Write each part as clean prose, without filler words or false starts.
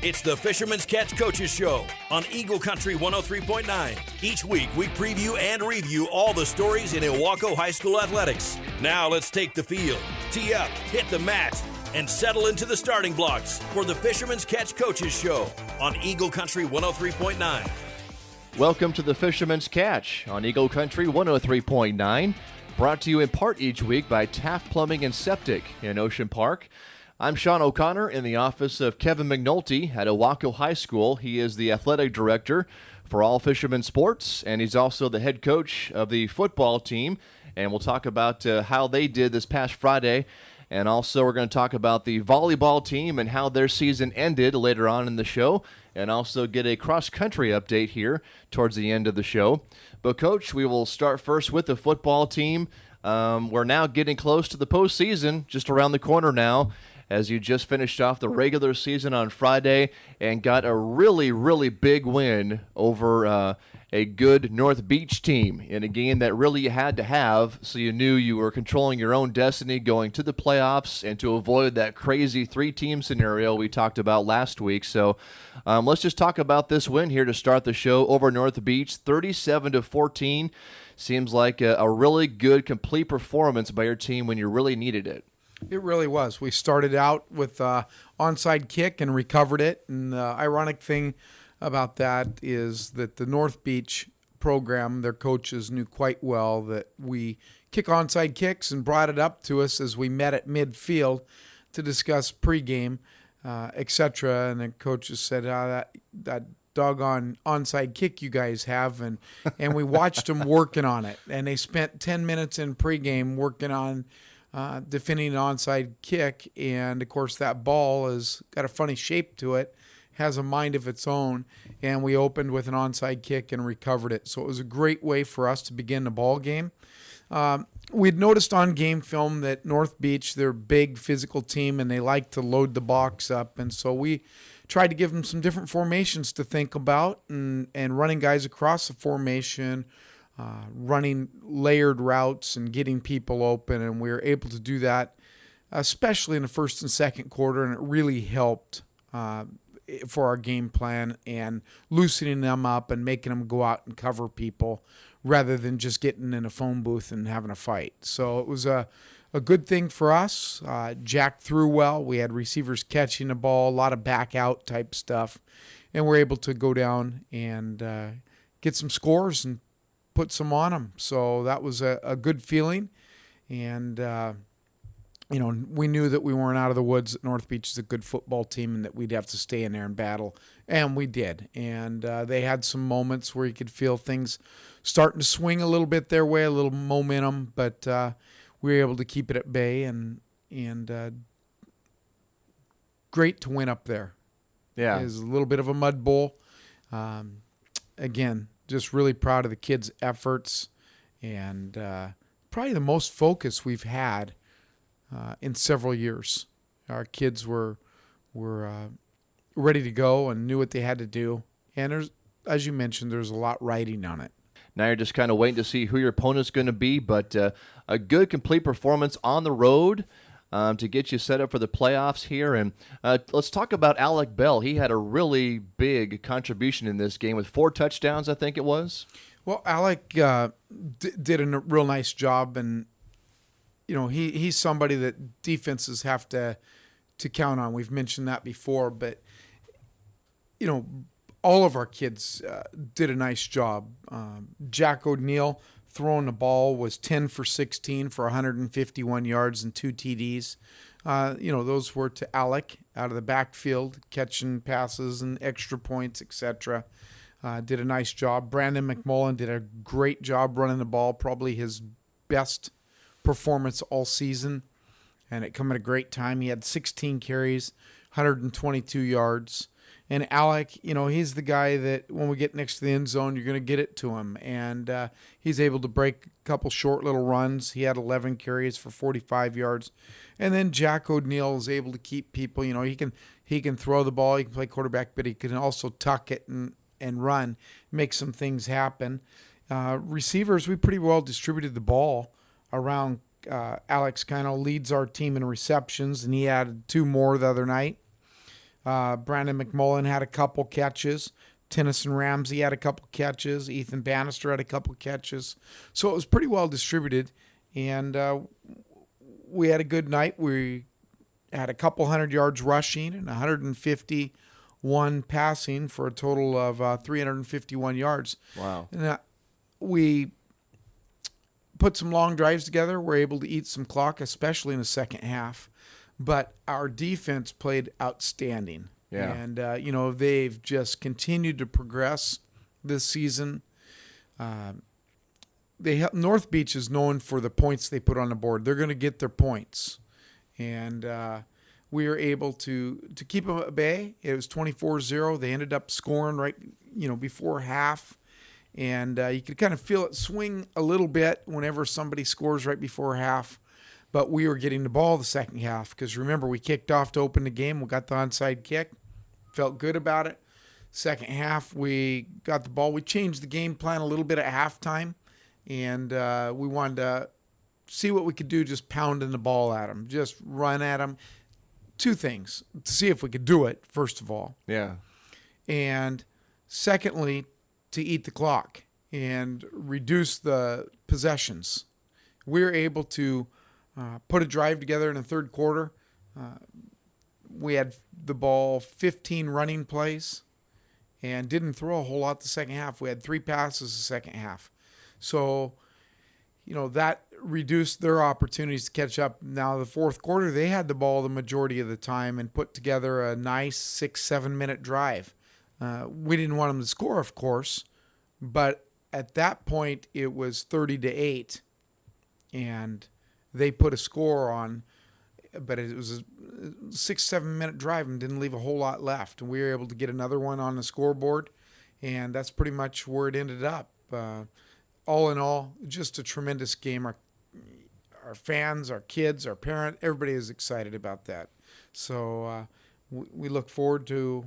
It's the Fisherman's Catch Coaches Show on Eagle Country 103.9. Each week, we preview and review all the stories in Ilwaco High School athletics. Now let's take the field, tee up, hit the mat, and settle into the starting blocks for the Fisherman's Catch Coaches Show on Eagle Country 103.9. Welcome to the Fisherman's Catch on Eagle Country 103.9, brought to you in part each week by Taft Plumbing and Septic in Ocean Park. I'm Sean O'Connor in the office of Kevin McNulty at Ilwaco High School. He is the athletic director for all Fisherman Sports, and he's also the head coach of the football team. And we'll talk about how they did this past Friday. And also we're going to talk about the volleyball team and how their season ended later on in the show, and also get a cross-country update here towards the end of the show. But, Coach, we will start first with the football team. We're now getting close to the postseason, just around the corner now, as you just finished off the regular season on Friday and got a really, really big win over a good North Beach team in a game that really you had to have, so you knew you were controlling your own destiny going to the playoffs and to avoid that crazy three-team scenario we talked about last week. So let's just talk about this win here to start the show over North Beach, 37-14. Seems like a really good, complete performance by your team when you really needed it. It really was. We started out with onside kick and recovered it. And the ironic thing about that is that the North Beach program, their coaches knew quite well that we kick onside kicks and brought it up to us as we met at midfield to discuss pregame, etc. And the coaches said, that doggone onside kick you guys have, and we watched them working on it. And they spent 10 minutes in pregame working on defending an onside kick, and of course that ball has got a funny shape to it, has a mind of its own, and we opened with an onside kick and recovered it. So it was a great way for us to begin the ball game. We'd noticed on game film that North Beach, they're a big physical team and they like to load the box up, and so we tried to give them some different formations to think about, and running guys across the formation, running layered routes and getting people open, and we were able to do that, especially in the first and second quarter, and it really helped for our game plan and loosening them up and making them go out and cover people rather than just getting in a phone booth and having a fight. So it was a good thing for us. Jack threw well. We had receivers catching the ball, a lot of back out type stuff, and we're able to go down and get some scores and put some on them. So that was a good feeling. And, we knew that we weren't out of the woods. North Beach is a good football team and that we'd have to stay in there and battle. And we did. And they had some moments where you could feel things starting to swing a little bit their way, a little momentum. But we were able to keep it at bay, and great to win up there. Yeah. It was a little bit of a mud bowl. Again, just really proud of the kids' efforts, and probably the most focus we've had in several years. Our kids were ready to go and knew what they had to do. And there's, as you mentioned, there's a lot riding on it. Now you're just kind of waiting to see who your opponent's going to be, but a good, complete performance on the road to get you set up for the playoffs here. And let's talk about Alec Bell. He had a really big contribution in this game with 4 touchdowns, I think it was. Well, Alec did a real nice job, and he's somebody that defenses have to count on. We've mentioned that before, but all of our kids did a nice job. Jack O'Neill throwing the ball was 10 for 16 for 151 yards and 2 TDs. Those were to Alec out of the backfield, catching passes and extra points, etc. Did a nice job. Brandon McMullen did a great job running the ball, probably his best performance all season, and it come at a great time. He had 16 carries, 122 yards. And Alec, he's the guy that when we get next to the end zone, you're going to get it to him. And he's able to break a couple short little runs. He had 11 carries for 45 yards. And then Jack O'Neill is able to keep people. He can throw the ball, he can play quarterback, but he can also tuck it and run, make some things happen. Receivers, we pretty well distributed the ball around. Alex kind of leads our team in receptions, and he added 2 more the other night. Brandon McMullen had a couple catches. Tennyson Ramsey had a couple catches. Ethan Bannister had a couple catches. So it was pretty well distributed, and we had a good night. We had a couple 100 yards rushing and 151 passing for a total of 351 yards. Wow. And we put some long drives together. We're able to eat some clock, especially in the second half. But our defense played outstanding. Yeah. And, they've just continued to progress this season. North Beach is known for the points they put on the board. They're going to get their points. And we were able to keep them at bay. It was 24-0. They ended up scoring right, before half. And you could kind of feel it swing a little bit whenever somebody scores right before half. But we were getting the ball the second half because, remember, we kicked off to open the game. We got the onside kick. Felt good about it. Second half, we got the ball. We changed the game plan a little bit at halftime, and we wanted to see what we could do just pounding the ball at them, just run at them. Two things, to see if we could do it, first of all. Yeah. And secondly, to eat the clock and reduce the possessions. We were able to put a drive together in the third quarter. We had the ball 15 running plays and didn't throw a whole lot the second half. We had 3 passes the second half. So, that reduced their opportunities to catch up. Now, the fourth quarter, they had the ball the majority of the time and put together a nice 6-7 minute drive. We didn't want them to score, of course, but at that point, it was 30-8, and they put a score on, but it was a 6-7 minute drive and didn't leave a whole lot left. And we were able to get another one on the scoreboard, and that's pretty much where it ended up. All in all, just a tremendous game. Our fans, our kids, our parents, everybody is excited about that. So we look forward to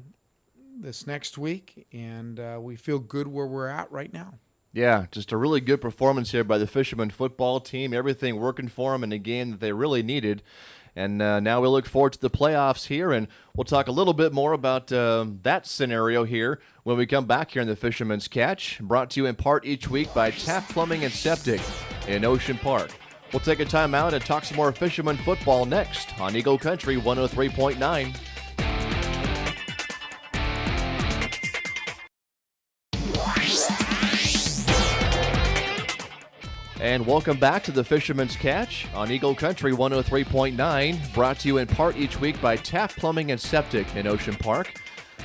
this next week, and we feel good where we're at right now. Yeah, just a really good performance here by the Fisherman football team. Everything working for them in a game that they really needed. And now we look forward to the playoffs here, and we'll talk a little bit more about that scenario here when we come back here in the Fisherman's Catch, brought to you in part each week by Taft Plumbing and Septic in Ocean Park. We'll take a time out and talk some more Fisherman football next on Eagle Country 103.9. And welcome back to the Fisherman's Catch on Eagle Country 103.9, brought to you in part each week by Taft Plumbing and Septic in Ocean Park.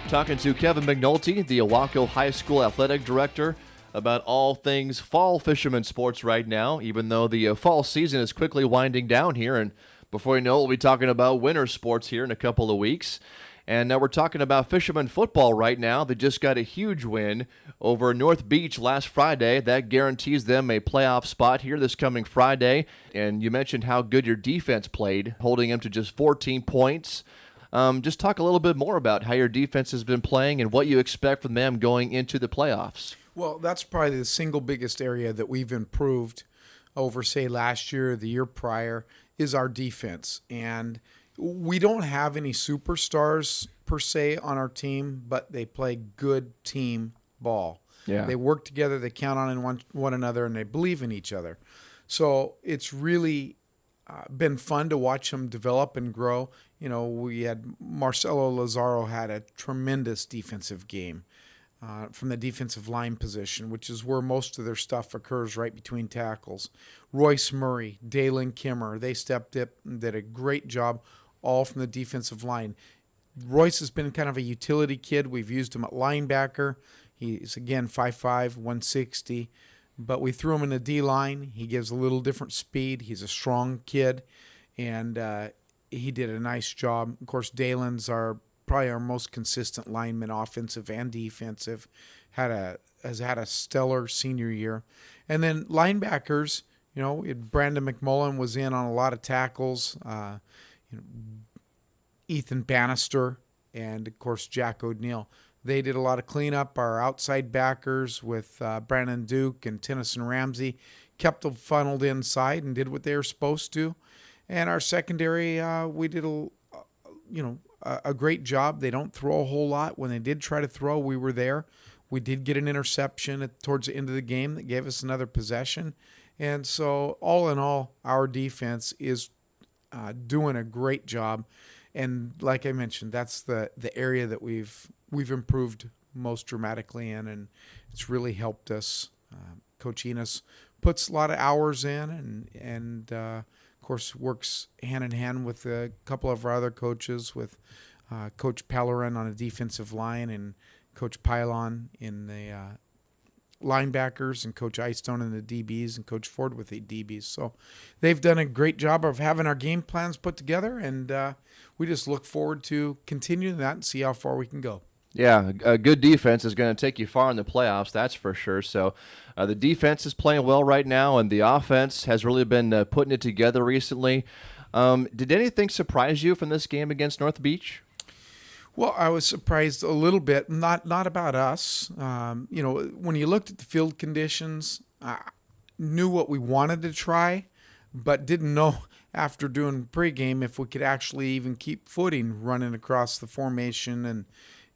Talking to Kevin McNulty, the Ilwaco High School Athletic Director, about all things fall fisherman sports right now, even though the fall season is quickly winding down here. And before you know it, we'll be talking about winter sports here in a couple of weeks. And now we're talking about Fisherman football right now. They just got a huge win over North Beach last Friday. That guarantees them a playoff spot here this coming Friday. And you mentioned how good your defense played, holding them to just 14 points. Just talk a little bit more about how your defense has been playing and what you expect from them going into the playoffs. Well, that's probably the single biggest area that we've improved over, say, last year or the year prior is our defense. And we don't have any superstars per se on our team, but they play good team ball. Yeah. They work together, they count on one another, and they believe in each other. So it's really been fun to watch them develop and grow. We had Marcelo Lazaro had a tremendous defensive game from the defensive line position, which is where most of their stuff occurs, right between tackles. Royce Murray, Dalen Kimmer, they stepped up and did a great job, all from the defensive line. Royce has been kind of a utility kid. We've used him at linebacker. He's, again, 5'5", 160. But we threw him in the D-line. He gives a little different speed. He's a strong kid, and he did a nice job. Of course, Dalen's probably our most consistent lineman, offensive and defensive. Has had a stellar senior year. And then linebackers, Brandon McMullen was in on a lot of tackles. Ethan Bannister and, of course, Jack O'Neill. They did a lot of cleanup. Our outside backers with Brandon Duke and Tennyson Ramsey kept them funneled inside and did what they were supposed to. And our secondary, we did a a great job. They don't throw a whole lot. When they did try to throw, we were there. We did get an interception towards the end of the game that gave us another possession. And so all in all, our defense is doing a great job. And like I mentioned, that's the area that we've improved most dramatically in, and it's really helped us. Coach Enos puts a lot of hours in, and of course works hand in hand with a couple of our other coaches, with Coach Pellerin on a defensive line and Coach Pylon in the linebackers, and Coach Eyestone in the DBs, and Coach Ford with the DBs. So they've done a great job of having our game plans put together, and we just look forward to continuing that and see how far we can go. Yeah, a good defense is going to take you far in the playoffs, that's for sure. So the defense is playing well right now, and the offense has really been putting it together recently. Did anything surprise you from this game against North Beach? Well, I was surprised a little bit, not about us. When you looked at the field conditions, I knew what we wanted to try, but didn't know after doing pregame if we could actually even keep footing running across the formation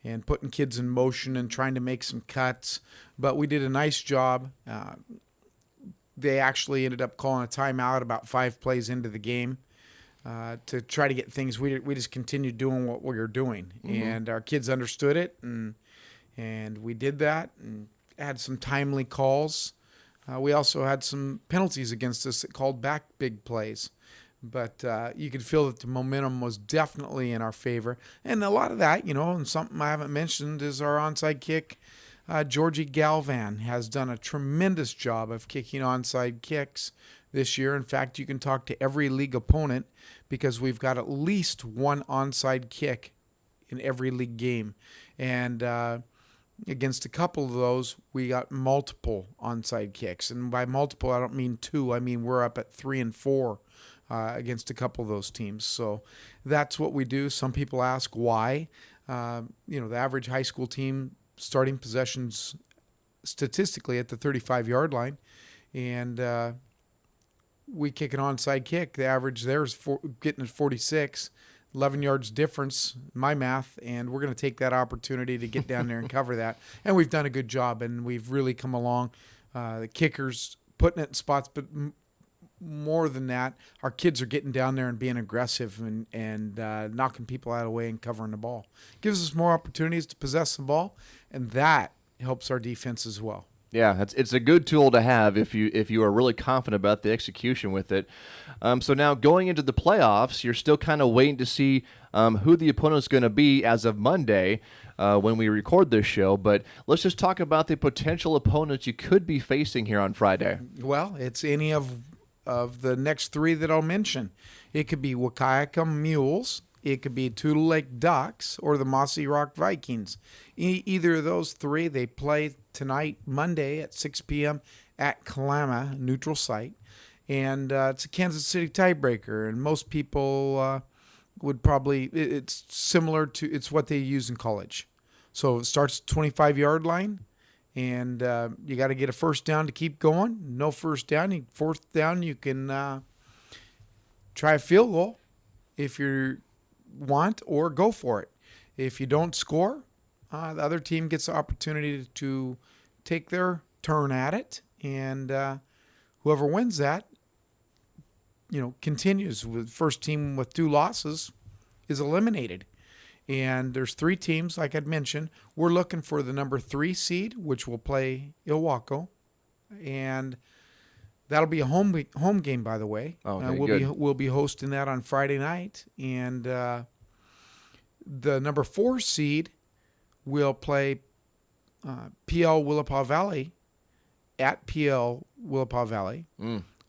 and putting kids in motion and trying to make some cuts. But we did a nice job. They actually ended up calling a timeout about 5 plays into the game to try to get things. We just continued doing what we were doing, and our kids understood it, and we did that and had some timely calls. We also had some penalties against us that called back big plays. But you could feel that the momentum was definitely in our favor. And a lot of that, and something I haven't mentioned is our onside kick. Georgie Galvan has done a tremendous job of kicking onside kicks this year. In fact, you can talk to every league opponent because we've got at least one onside kick in every league game. And against a couple of those, we got multiple onside kicks. And by multiple, I don't mean 2. I mean we're up at 3 and 4. Against a couple of those teams. So that's what we do. Some people ask why. The average high school team starting possessions statistically at the 35-yard line, and we kick an onside kick. The average there is getting at 46, 11 yards difference, my math, and we're going to take that opportunity to get down there and cover that. And we've done a good job, and we've really come along. The kickers putting it in spots, but more than that, our kids are getting down there and being aggressive and knocking people out of the way and covering the ball. Gives us more opportunities to possess the ball, and that helps our defense as well. Yeah, it's a good tool to have if you are really confident about the execution with it. So now going into the playoffs, you're still kind of waiting to see who the opponent's going to be as of Monday when we record this show. But let's just talk about the potential opponents you could be facing here on Friday. Well, it's any of the next 3 that I'll mention. It could be Wahkiakum Mules, it could be Tootle Lake Ducks, or the Mossy Rock Vikings. Either of those 3, they play tonight, Monday at 6 p.m. at Kalama, neutral site. And it's a Kansas City tiebreaker, and most people would probably, it's similar to, it's what they use in college. So it starts at 25-yard line. And you got to get a first down to keep going. No first down. Fourth down, you can try a field goal if you want, or go for it. If you don't score, the other team gets the opportunity to take their turn at it. And whoever wins that, continues. With first team with 2 losses is eliminated. And there's 3 teams, like I'd mentioned. We're looking for the number 3 seed, which will play Ilwaco. And that'll be a home game, by the way. We'll be hosting that on Friday night. And the number 4 seed will play PL Willapa Valley at PL Willapa Valley.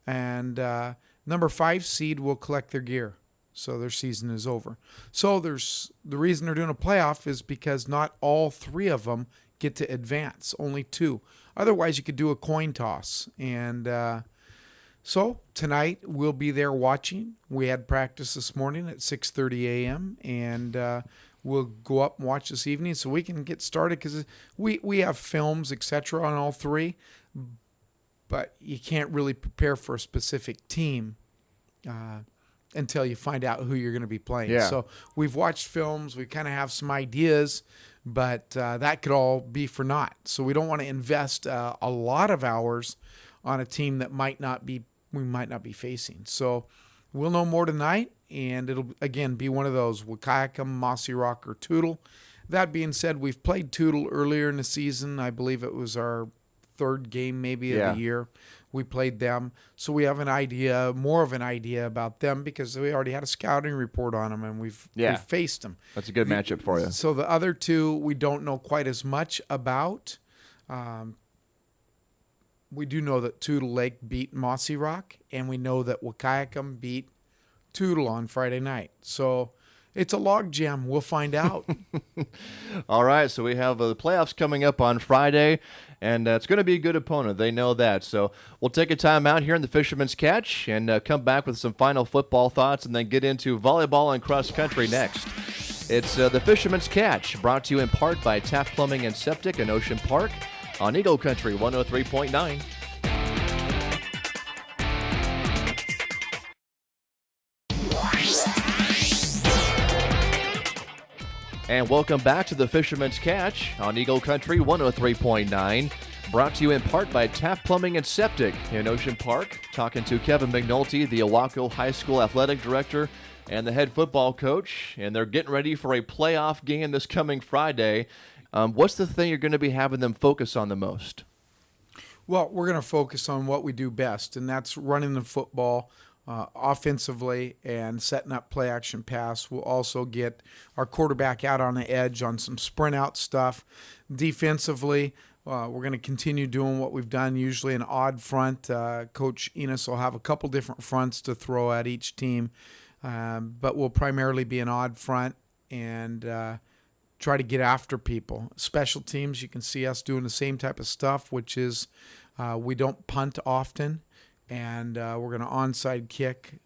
And number 5 seed will collect their gear. So their season is over. So the reason they're doing a playoff is because not all 3 of them get to advance, only 2. Otherwise, you could do a coin toss. And so tonight we'll be there watching. We had practice this morning at 6:30 a.m. and we'll go up and watch this evening so we can get started, because we have films, etc. on all 3, but you can't really prepare for a specific team until you find out who you're going to be playing. Yeah. So we've watched films. We kind of have some ideas, but that could all be for naught. So we don't want to invest a lot of hours on a team that we might not be facing. So we'll know more tonight, and it'll, again, be one of those Wahkiakum, Mossy Rock, or Tootle. That being said, we've played Tootle earlier in the season. I believe it was our third game maybe of the year. We played them. So we have more of an idea about them because we already had a scouting report on them, and we've faced them. That's a good matchup for you. So the other two we don't know quite as much about. We do know that Tootle Lake beat Mossy Rock, and we know that Wahkiakum beat Tootle on Friday night. So it's a logjam. We'll find out. All right, so we have the playoffs coming up on Friday, and it's going to be a good opponent. They know that. So we'll take a time out here in the Fisherman's Catch and come back with some final football thoughts and then get into volleyball and cross country next. It's the Fisherman's Catch, brought to you in part by Taft Plumbing and Septic in Ocean Park on Eagle Country 103.9. And welcome back to the Fisherman's Catch on Eagle Country 103.9, brought to you in part by Taft Plumbing and Septic in Ocean Park. Talking to Kevin McNulty, the Ilwaco High School athletic director and the head football coach, and they're getting ready for a playoff game this coming Friday. What's the thing you're going to be having them focus on the most? Well, we're going to focus on what we do best, and that's running the football offensively and setting up play action pass. We'll also get our quarterback out on the edge on some sprint out stuff. Defensively, we're going to continue doing what we've done, usually an odd front. Coach Enos will have a couple different fronts to throw at each team, but we'll primarily be an odd front and try to get after people. Special teams, you can see us doing the same type of stuff, which is we don't punt often. And we're going to onside kick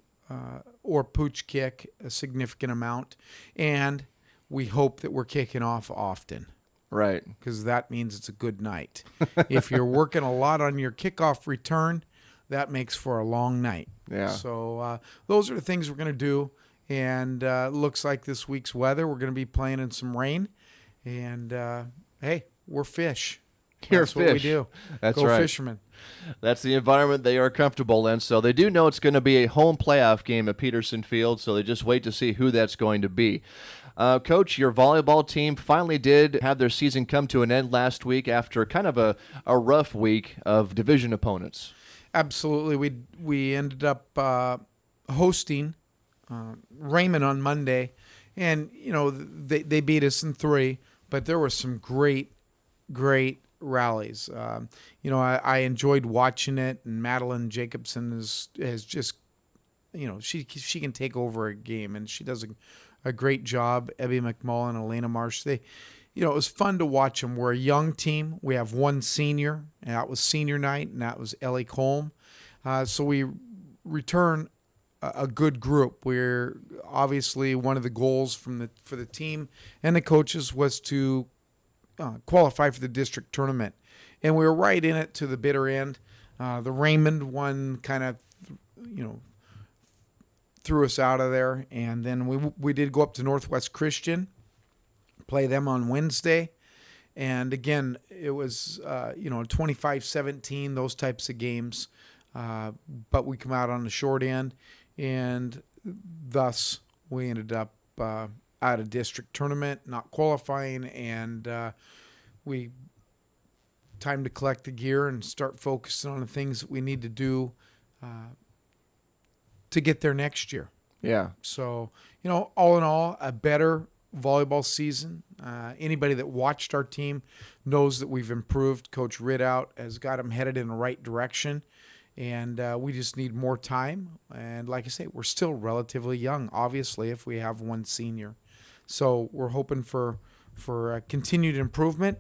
or pooch kick a significant amount. And we hope that we're kicking off often. Right. Because that means it's a good night. If you're working a lot on your kickoff return, that makes for a long night. Yeah. So those are the things we're going to do. And looks like this week's weather, we're going to be playing in some rain. And, hey, we're fish. That's what we do. That's Go right. fishermen. That's the environment they are comfortable in. So they do know it's going to be a home playoff game at Peterson Field, so they just wait to see who that's going to be. Coach, your volleyball team finally did have their season come to an end last week after kind of a rough week of division opponents. Absolutely. We ended up hosting Raymond on Monday, and, you know, they beat us in 3, but there were some great rallies. You know, I enjoyed watching it, and Madeline Jacobson has just, you know, she can take over a game, and she does a great job. Ebby McMullen, Elena Marsh, it was fun to watch them. We're a young team. We have one senior, and that was senior night, and that was Ellie Colm. So we return a good group. We're obviously one of the goals for the team and the coaches was to qualify for the district tournament, and we were right in it to the bitter end. The Raymond one kind of, threw us out of there, and then we did go up to Northwest Christian, play them on Wednesday, and again it was 25-17, those types of games, but we come out on the short end, and thus we ended up out of district tournament, not qualifying, and we time to collect the gear and start focusing on the things that we need to do to get there next year. Yeah. So, all in all, a better volleyball season. Anybody that watched our team knows that we've improved. Coach Ridout has got them headed in the right direction, and we just need more time. And like I say, we're still relatively young, obviously, if we have one senior. So we're hoping for continued improvement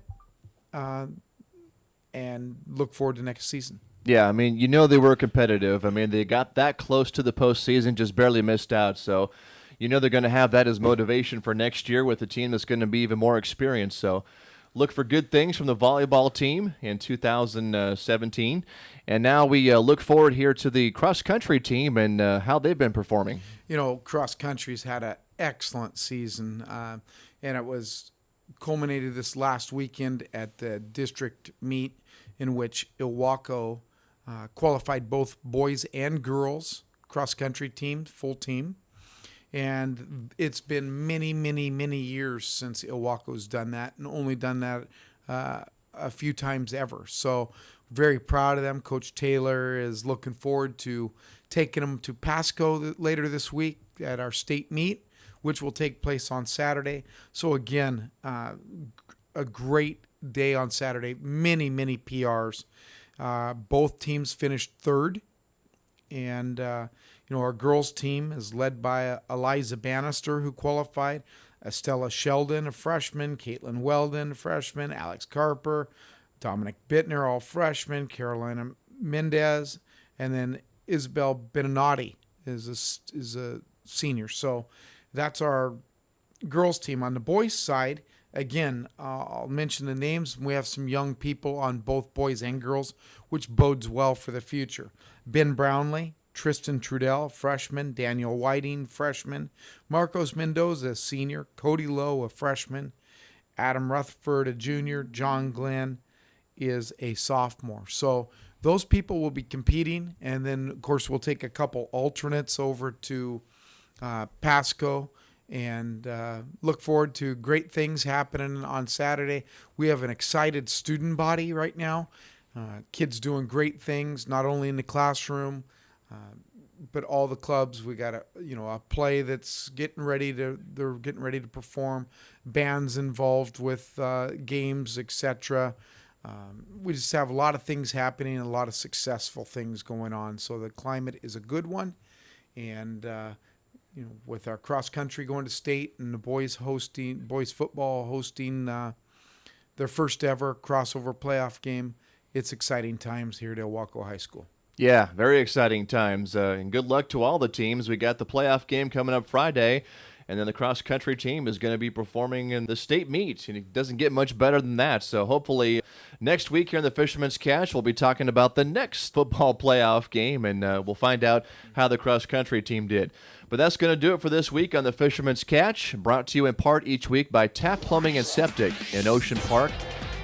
and look forward to next season. Yeah, I mean, they were competitive. I mean, they got that close to the postseason, just barely missed out. So, they're going to have that as motivation for next year with a team that's going to be even more experienced. So, look for good things from the volleyball team in 2017. And now we look forward here to the cross-country team and how they've been performing. You know, cross-country's had an excellent season, and it was culminated this last weekend at the district meet in which Ilwaco qualified both boys and girls cross-country team, full team. And it's been many, many, many years since Ilwaco's done that, and only done that a few times ever. So very proud of them. Coach Taylor is looking forward to taking them to Pasco later this week at our state meet, which will take place on Saturday. So again, a great day on Saturday. Many, many PRs. Both teams finished third. And, our girls' team is led by Eliza Bannister, who qualified, Estella Sheldon, a freshman, Caitlin Weldon, a freshman, Alex Carper, Dominic Bittner, all freshmen, Carolina Mendez, and then Isabel Beninotti is a senior. So that's our girls' team. On the boys' side, again, I'll mention the names. We have some young people on both boys and girls, which bodes well for the future. Ben Brownlee, Tristan Trudell, freshman, Daniel Whiting, freshman, Marcos Mendoza, senior, Cody Lowe, a freshman, Adam Rutherford, a junior, John Glenn is a sophomore. So those people will be competing, and then, of course, we'll take a couple alternates over to Pasco and look forward to great things happening on Saturday. We have an excited student body right now. Kids doing great things, not only in the classroom, but all the clubs. We got a play that's they're getting ready to perform. Bands involved with games, etc. We just have a lot of things happening, and a lot of successful things going on. So the climate is a good one, and with our cross country going to state and the boys football hosting their first ever crossover playoff game, it's exciting times here at Ilwaco High School. Yeah, very exciting times, and good luck to all the teams. We got the playoff game coming up Friday, and then the cross-country team is going to be performing in the state meet, and it doesn't get much better than that. So hopefully next week here in the Fisherman's Catch, we'll be talking about the next football playoff game, and we'll find out how the cross-country team did. But that's going to do it for this week on the Fisherman's Catch, brought to you in part each week by Taft Plumbing and Septic in Ocean Park.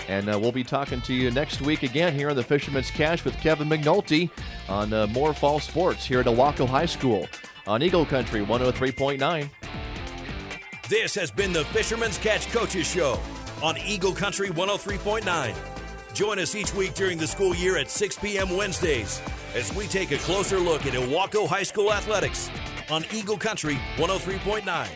And we'll be talking to you next week again here on the Fisherman's Catch with Kevin McNulty on more fall sports here at Ilwaco High School on Eagle Country 103.9. This has been the Fisherman's Catch Coaches Show on Eagle Country 103.9. Join us each week during the school year at 6 p.m. Wednesdays as we take a closer look at Ilwaco High School athletics on Eagle Country 103.9.